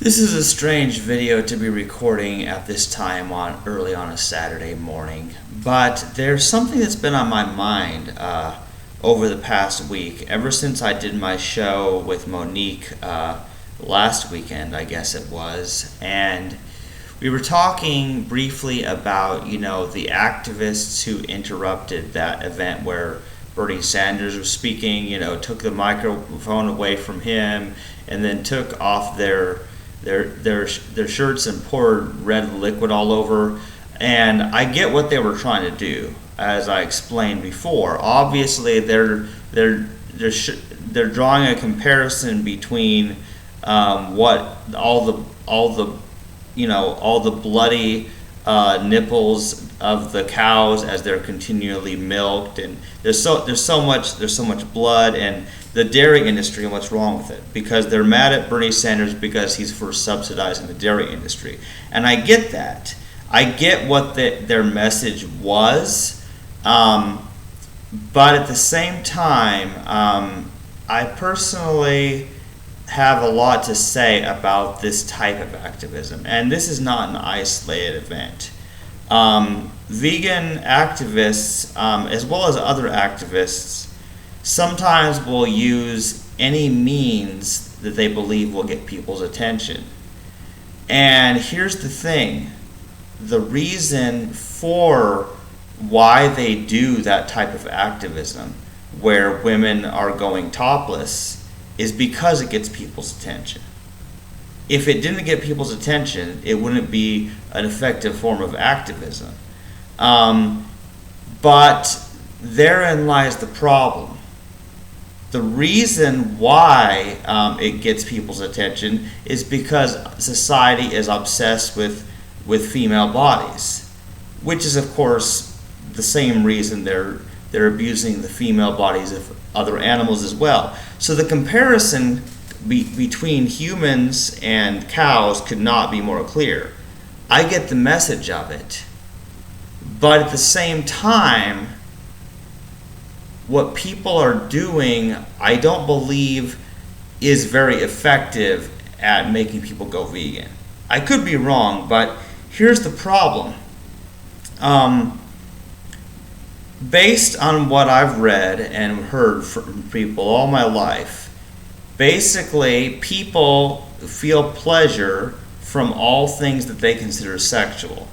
This is a strange video to be recording at this time early on a Saturday morning, but there's something that's been on my mind over the past week, ever since I did my show with Monique last weekend, I guess it was, and we were talking briefly about, the activists who interrupted that event where Bernie Sanders was speaking, took the microphone away from him and then took off their shirts and poured red liquid all over. And I get what they were trying to do, as I explained before. Obviously, they're drawing a comparison between what all the bloody nipples of the cows as they're continually milked, and there's so much blood, and the dairy industry and what's wrong with it, because they're mad at Bernie Sanders because he's for subsidizing the dairy industry. And I get that. I get what their message was, but at the same time, I personally have a lot to say about this type of activism, and this is not an isolated event. Vegan activists, as well as other activists, sometimes will use any means that they believe will get people's attention. And here's the thing: the reason for why they do that type of activism, where women are going topless, is because it gets people's attention. If it didn't get people's attention, it wouldn't be an effective form of activism. But therein lies the problem. The reason why it gets people's attention is because society is obsessed with female bodies, which is, of course, the same reason they're abusing the female bodies of other animals as well. So the comparison between humans and cows could not be more clear. I get the message of it, but at the same time, what people are doing, I don't believe is very effective at making people go vegan. I could be wrong, but here's the problem. Based on what I've read and heard from people all my life, basically people feel pleasure from all things that they consider sexual.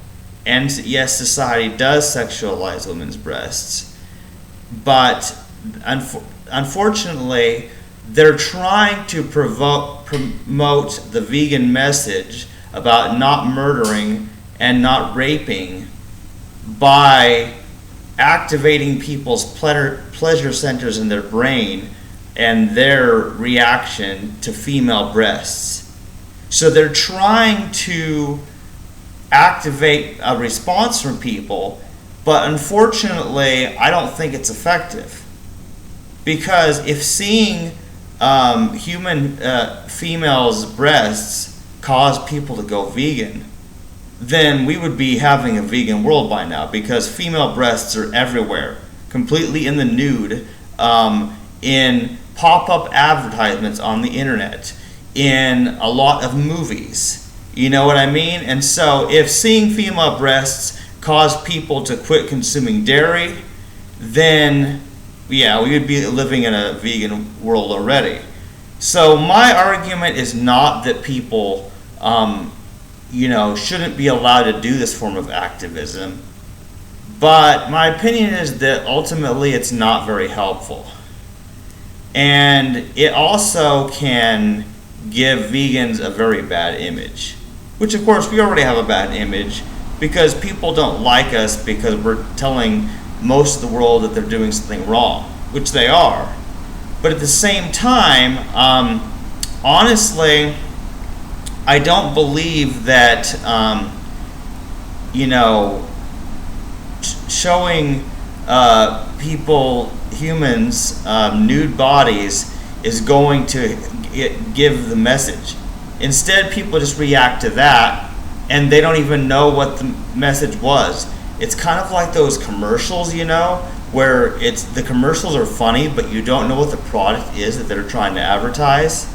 And yes, society does sexualize women's breasts, but unfortunately, they're trying to promote the vegan message about not murdering and not raping by activating people's pleasure centers in their brain and their reaction to female breasts. So they're trying to activate a response from people, but unfortunately, I don't think it's effective. Because if seeing human females' breasts cause people to go vegan, then we would be having a vegan world by now, because female breasts are everywhere, completely in the nude, in pop-up advertisements on the internet, in a lot of movies. You know what I mean? And so if seeing female breasts cause people to quit consuming dairy, then yeah, we would be living in a vegan world already. So my argument is not that people shouldn't be allowed to do this form of activism, but my opinion is that ultimately it's not very helpful. And it also can give vegans a very bad image, which of course we already have a bad image, because people don't like us because we're telling most of the world that they're doing something wrong, which they are. But at the same time, honestly, I don't believe that, showing humans, nude bodies is going to give the message. Instead, people just react to that, and they don't even know what the message was. It's kind of like those commercials, where the commercials are funny, but you don't know what the product is that they're trying to advertise.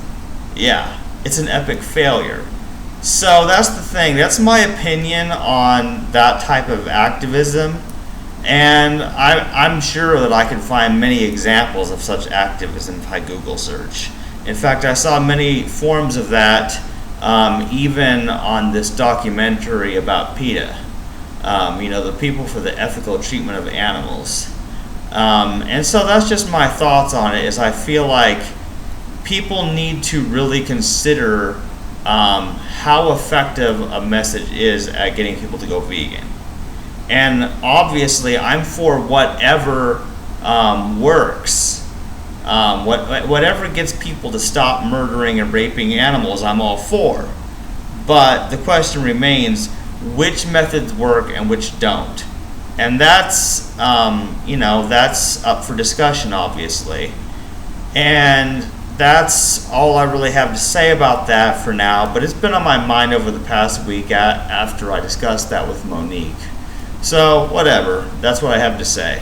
Yeah, it's an epic failure. So that's the thing. That's my opinion on that type of activism. And I'm sure that I can find many examples of such activism if I Google search. In fact, I saw many forms of that even on this documentary about PETA. The People for the Ethical Treatment of Animals. And so that's just my thoughts on it, is I feel like people need to really consider how effective a message is at getting people to go vegan. And obviously, I'm for whatever works. Whatever gets people to stop murdering and raping animals, I'm all for. But the question remains, which methods work and which don't? And that's, that's up for discussion, obviously. And that's all I really have to say about that for now. But it's been on my mind over the past week after I discussed that with Monique. So, whatever. That's what I have to say.